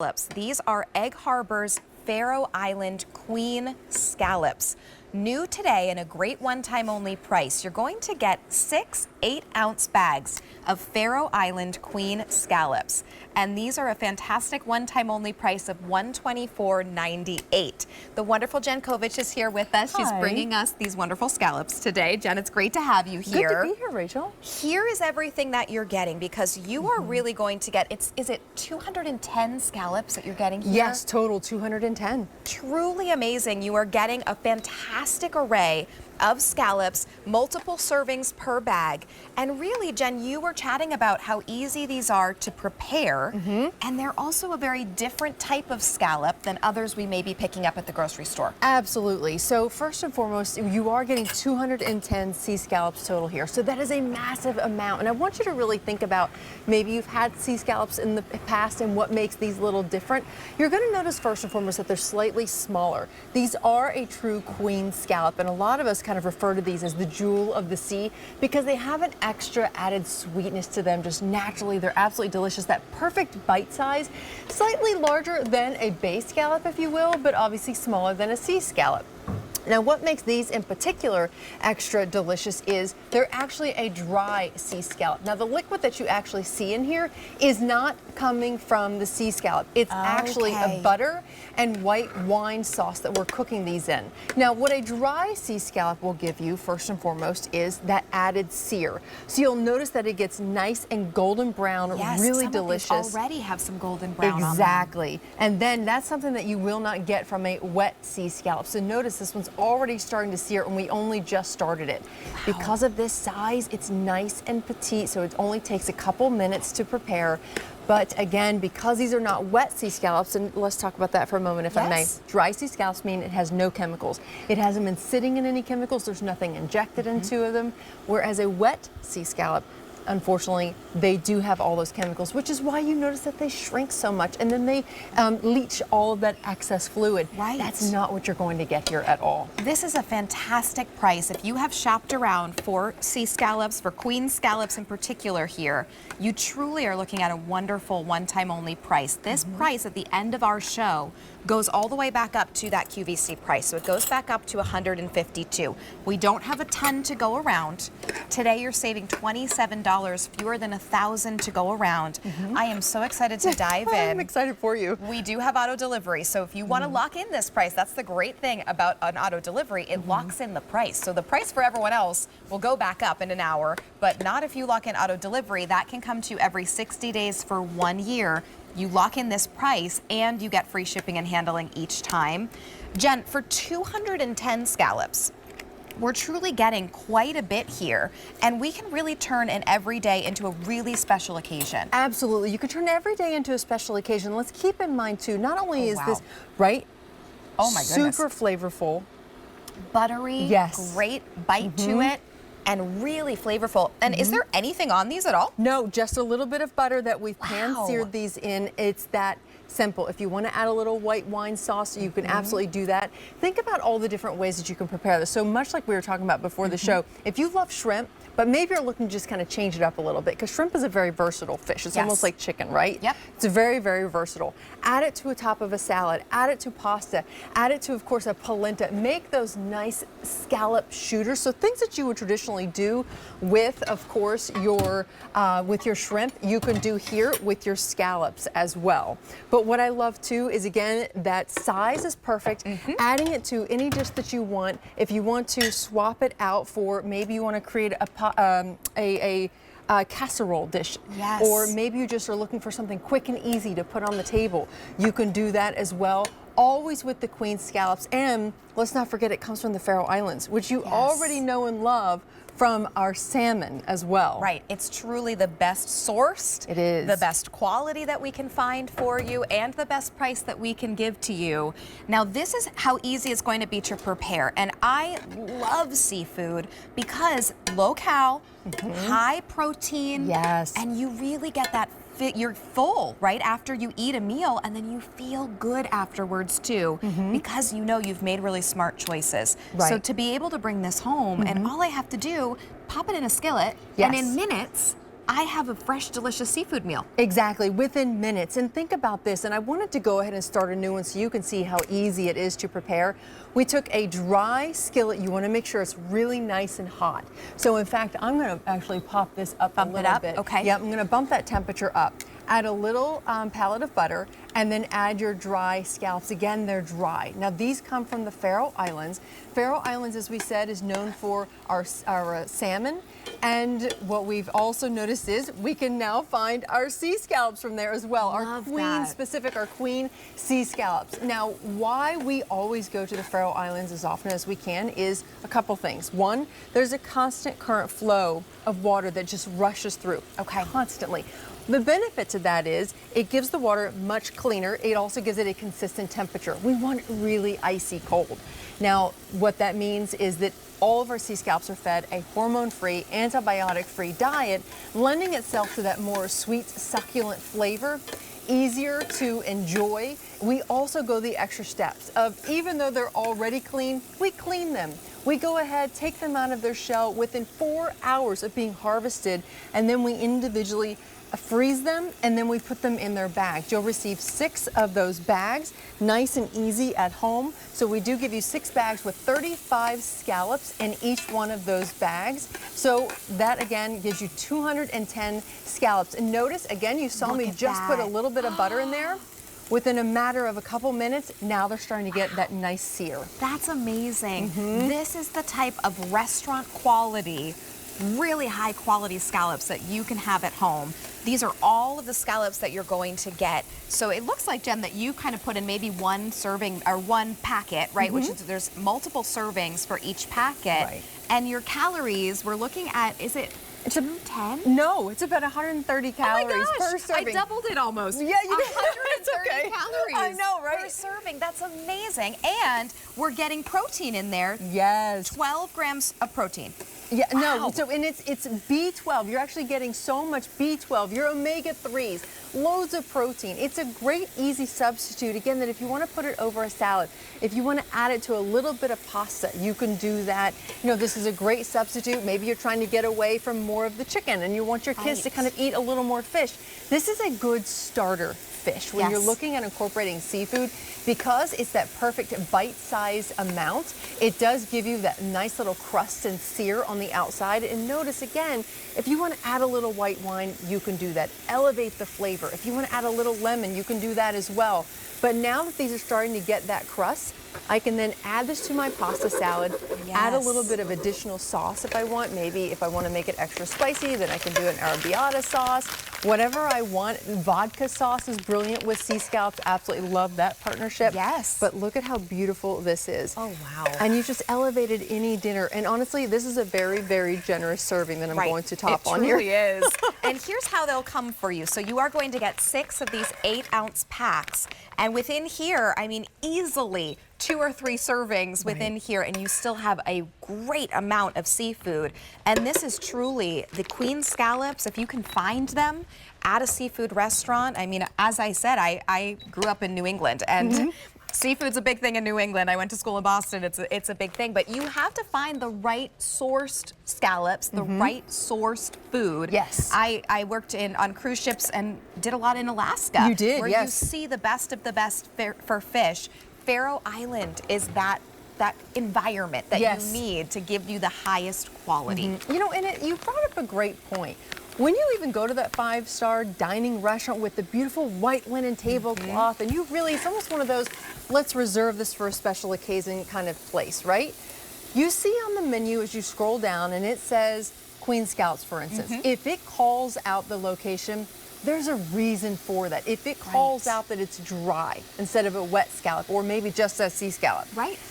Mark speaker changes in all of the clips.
Speaker 1: Scallops. These are Egg Harbor's Faroe Island Queen scallops. New today and a great one-time only price. You're going to get 6 8-ounce bags of Faroe Island Queen scallops. And these are a fantastic one-time only price of $124.98. The wonderful Jen Kovich is here with us. She's bringing us these wonderful scallops today. Jen, it's great to have you here.
Speaker 2: Good to be here, Rachel.
Speaker 1: Here is everything that you're getting because you are really going to get, is it 210 scallops that you're getting here?
Speaker 2: Yes, total 210.
Speaker 1: Truly amazing. You are getting a fantastic array of scallops, multiple servings per bag. And really, Jen, you were chatting about how easy these are to prepare. And they're also a very different type of scallop than others we may be picking up at the grocery store.
Speaker 2: Absolutely. So first and foremost, you are getting 210 sea scallops total here. So that is a massive amount. And I want you to really think about maybe you've had sea scallops in the past and what makes these little different. You're going to notice first and foremost that they're slightly smaller. These are a true queen scallop, and a lot of us kind of refer to these as the jewel of the sea because they have an extra added sweetness to them just naturally. They're absolutely delicious. That perfect bite size, slightly larger than a bay scallop, if you will, but obviously smaller than a sea scallop. Now, what makes these in particular extra delicious is they're actually a dry sea scallop. Now, the liquid that you actually see in here is not coming from the sea scallop. It's actually a butter and white wine sauce that we're cooking these in. Now, what a dry sea scallop will give you, first and foremost, is that added sear. So you'll notice that it gets nice and golden brown, really delicious.
Speaker 1: Some of these already have some golden brown
Speaker 2: Exactly.
Speaker 1: on them.
Speaker 2: And then that's something that you will not get from a wet sea scallop. So notice this one's already starting to sear and we only just started it. Because of this size, it's nice and petite, so it only takes a couple minutes to prepare. But again, because these are not wet sea scallops, and let's talk about that for a moment if I may. Dry sea scallops mean it has no chemicals. It hasn't been sitting in any chemicals. There's nothing injected into them. Whereas a wet sea scallop, unfortunately, they do have all those chemicals, which is why you notice that they shrink so much and then they leach all of that excess fluid. That's not what you're going to get here at all.
Speaker 1: This is a fantastic price. If you have shopped around for sea scallops, for queen scallops in particular here, you truly are looking at a wonderful one-time only price. This price at the end of our show goes all the way back up to that QVC price. So it goes back up to $152. We don't have a ton to go around. Today you're saving $27, fewer than 1,000 to go around. I am so excited to dive in.
Speaker 2: I'm excited for you.
Speaker 1: We do have auto delivery, so if you want to lock in this price, that's the great thing about an auto delivery. It locks in the price. So the price for everyone else will go back up in an hour, but not if you lock in auto delivery. That can come to you every 60 days for 1 year. You lock in this price and you get free shipping and handling each time. Jen, for 210 scallops, we're truly getting quite a bit here, and we can really turn an everyday into a really special occasion.
Speaker 2: Absolutely. You can turn every day into a special occasion. Let's keep in mind, too, not only is this,
Speaker 1: Oh my goodness.
Speaker 2: super flavorful.
Speaker 1: Buttery, great bite to it, and really flavorful. And is there anything on these at all?
Speaker 2: No, just a little bit of butter that we've pan-seared these in. It's that simple. If you want to add a little white wine sauce, you can absolutely do that. Think about all the different ways that you can prepare this. So much like we were talking about before the show, if you love shrimp, but maybe you're looking to just kind of change it up a little bit, because shrimp is a very versatile fish. It's almost like chicken, right?
Speaker 1: Yep.
Speaker 2: It's very, very versatile. Add it to the top of a salad, add it to pasta, add it to, of course, a polenta. Make those nice scallop shooters. So things that you would traditionally do with, of course, your shrimp, you can do here with your scallops as well. But what I love too is, again, that size is perfect. Adding it to any dish that you want. If you want to swap it out for, maybe you want to create a casserole dish, or maybe you just are looking for something quick and easy to put on the table, you can do that as well. Always with the queen scallops, and let's not forget it comes from the Faroe Islands, which you already know and love from our salmon as well.
Speaker 1: Right. It's truly the best sourced.
Speaker 2: It is.
Speaker 1: The best quality that we can find for you and the best price that we can give to you. Now, this is how easy it's going to be to prepare. And I love seafood because low-cal, high protein, and you really get that you're full right after you eat a meal, and then you feel good afterwards too, because you know you've made really smart choices. So to be able to bring this home, and all I have to do, pop it in a skillet, and in minutes, I have a fresh, delicious seafood meal.
Speaker 2: Exactly, within minutes. And think about this, and I wanted to go ahead and start a new one so you can see how easy it is to prepare. We took a dry skillet. You want to make sure it's really nice and hot. So in fact, I'm going to actually pop this up a little bit.
Speaker 1: Okay.
Speaker 2: Yep, I'm going to bump that temperature up. Add a little pellet of butter, and then add your dry scallops. Again, they're dry. Now, these come from the Faroe Islands. Faroe Islands, as we said, is known for our salmon. And what we've also noticed is we can now find our sea scallops from there as well. Our queen sea scallops. Now, why we always go to the Faroe Islands as often as we can is a couple things. One, there's a constant current flow of water that just rushes through.
Speaker 1: Okay.
Speaker 2: Constantly. The benefit to that is it gives the water much cleaner. It also gives it a consistent temperature. We want it really icy cold. Now, what that means is that all of our sea scallops are fed a hormone-free, antibiotic-free diet, lending itself to that more sweet, succulent flavor, easier to enjoy. We also go the extra steps of, even though they're already clean, we clean them. We go ahead, take them out of their shell within 4 hours of being harvested, and then we individually freeze them, and then we put them in their bags. You'll receive 6 of those bags, nice and easy at home. So we do give you 6 bags with 35 scallops in each one of those bags. So that again gives you 210 scallops. And notice, again, you saw me just put a little bit of butter in there. Within a matter of a couple minutes, now they're starting to get that nice sear.
Speaker 1: That's amazing. This is the type of restaurant quality, really high quality scallops that you can have at home. These are all of the scallops that you're going to get. So it looks like, Jen, that you kind of put in maybe one serving or one packet, right? Which is, there's multiple servings for each packet.
Speaker 2: Right.
Speaker 1: And your calories, we're looking at, is it 10?
Speaker 2: No, it's about 130 calories per serving.
Speaker 1: I doubled it almost.
Speaker 2: Yeah, you did.
Speaker 1: 130 calories.
Speaker 2: I know, right?
Speaker 1: Per serving. That's amazing. And we're getting protein in there.
Speaker 2: Yes.
Speaker 1: 12 grams of protein.
Speaker 2: Yeah,
Speaker 1: Wow.
Speaker 2: no, so and it's B12. You're actually getting so much B12, your omega-3s, loads of protein. It's a great, easy substitute, again, that if you want to put it over a salad, if you want to add it to a little bit of pasta, you can do that. You know, this is a great substitute. Maybe you're trying to get away from more of the chicken and you want your kids to kind of eat a little more fish. This is a good starter fish when you're looking at incorporating seafood, because it's that perfect bite-sized amount. It does give you that nice little crust and sear on the outside. And notice again, if you want to add a little white wine, you can do that. Elevate the flavor. If you want to add a little lemon, you can do that as well. But now that these are starting to get that crust, I can then add this to my pasta salad, add a little bit of additional sauce if I want. Maybe if I want to make it extra spicy, then I can do an arrabbiata sauce. Whatever I want. Vodka sauce is brilliant with sea scallops. Absolutely love that partnership.
Speaker 1: Yes.
Speaker 2: But look at how beautiful this is.
Speaker 1: Oh, wow.
Speaker 2: And you just elevated any dinner. And honestly, this is a very, very generous serving that I'm going to top on here.
Speaker 1: It truly is. And here's how they'll come for you. So you are going to get 6 of these 8-ounce packs. And within here, I mean, easily 2 or 3 servings within here, and you still have a great amount of seafood. And this is truly the queen scallops. If you can find them at a seafood restaurant, I mean, as I said, I grew up in New England, and seafood's a big thing in New England. I went to school in Boston. It's a big thing, but you have to find the right sourced scallops, the right sourced food.
Speaker 2: Yes.
Speaker 1: I worked on cruise ships and did a lot in Alaska.
Speaker 2: You did,
Speaker 1: where
Speaker 2: yes.
Speaker 1: you see the best of the best for fish. Faroe Island is that environment that you need to give you the highest quality.
Speaker 2: You know, and you brought up a great point. When you even go to that 5-star dining restaurant with the beautiful white linen tablecloth, and you really, it's almost one of those, let's reserve this for a special occasion kind of place, right? You see on the menu as you scroll down, and it says queen scallops, for instance. If it calls out the location, there's a reason for that. If it calls out that it's dry instead of a wet scallop, or maybe just a sea scallop,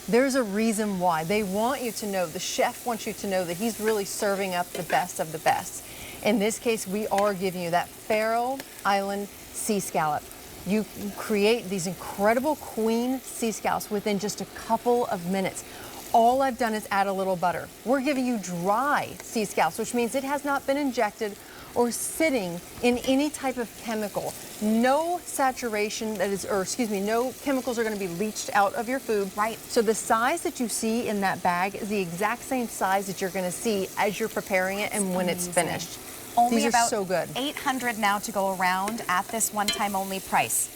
Speaker 2: there's a reason why. They want you to know, the chef wants you to know that he's really serving up the best of the best. In this case, we are giving you that Faroe Island sea scallop. You create these incredible queen sea scallops within just a couple of minutes. All I've done is add a little butter. We're giving you dry sea scallops, which means it has not been injected or sitting in any type of chemical. No saturation no chemicals are going to be leached out of your food. So the size that you see in that bag is the exact same size that you're going to see as you're preparing it and when it's finished.
Speaker 1: Only
Speaker 2: These are
Speaker 1: about
Speaker 2: so good.
Speaker 1: 800 now to go around at this one-time only price.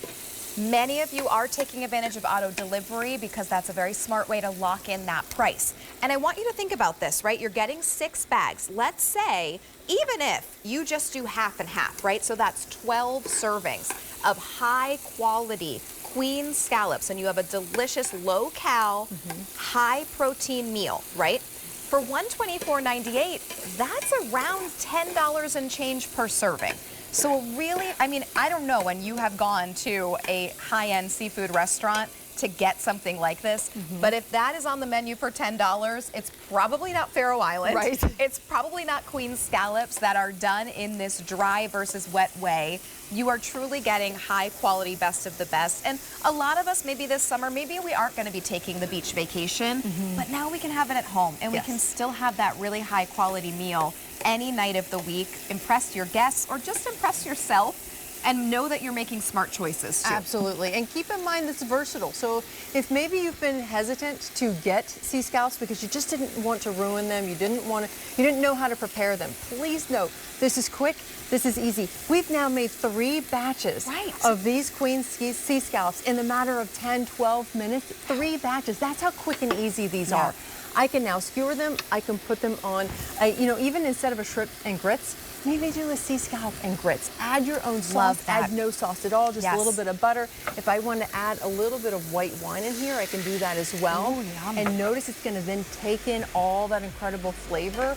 Speaker 1: Many of you are taking advantage of auto delivery because that's a very smart way to lock in that price. And I want you to think about this, right? You're getting 6 bags. Let's say, even if you just do half and half, right? So that's 12 servings of high quality queen scallops, and you have a delicious low-cal, high-protein meal, right? For $124.98, that's around $10 and change per serving. So really, I mean, I don't know when you have gone to a high-end seafood restaurant to get something like this, but if that is on the menu for $10, it's probably not Faroe Island.
Speaker 2: Right.
Speaker 1: It's probably not queen scallops that are done in this dry versus wet way. You are truly getting high quality, best of the best. And a lot of us, maybe this summer, maybe we aren't going to be taking the beach vacation, but now we can have it at home and we can still have that really high quality meal any night of the week. Impress your guests or just impress yourself. And know that you're making smart choices too.
Speaker 2: Absolutely, and keep in mind it's versatile. So if maybe you've been hesitant to get sea scallops because you just didn't want to ruin them, you didn't know how to prepare them, please note, this is quick, this is easy. We've now made 3 batches of these queen sea scallops in the matter of 10, 12 minutes, 3 batches. That's how quick and easy these are. I can now skewer them, I can put them on, even instead of a shrimp and grits, maybe do a sea scallop and grits. Add your own sauce, add no sauce at all, just a little bit of butter. If I want to add a little bit of white wine in here, I can do that as well.
Speaker 1: Ooh,
Speaker 2: and notice it's going to then take in all that incredible flavor.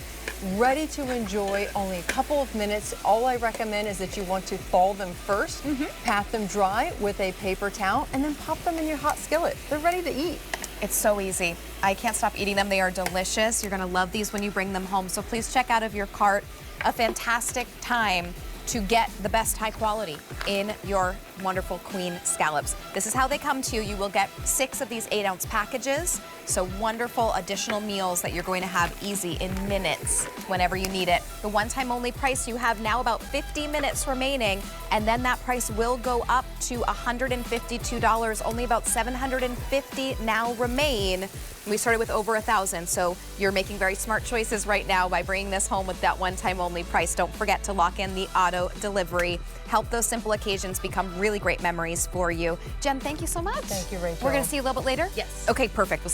Speaker 2: Ready to enjoy, only a couple of minutes. All I recommend is that you want to thaw them first, pat them dry with a paper towel, and then pop them in your hot skillet. They're ready to eat.
Speaker 1: It's so easy. I can't stop eating them. They are delicious. You're gonna love these when you bring them home. So please check out of your cart. A fantastic time to get the best high quality in your wonderful queen scallops. This is how they come to you. You will get 6 of these 8-ounce packages. So wonderful additional meals that you're going to have easy in minutes whenever you need it. The one-time only price, you have now about 50 minutes remaining, and then that price will go up to $152. Only about 750 now remain. We started with over 1,000, so you're making very smart choices right now by bringing this home with that one-time only price. Don't forget to lock in the auto delivery. Help those simple occasions become really great memories for you. Jen, thank you so much.
Speaker 2: Thank you, Rachel.
Speaker 1: We're going to see you a little bit later?
Speaker 2: Yes.
Speaker 1: Okay, perfect. We'll see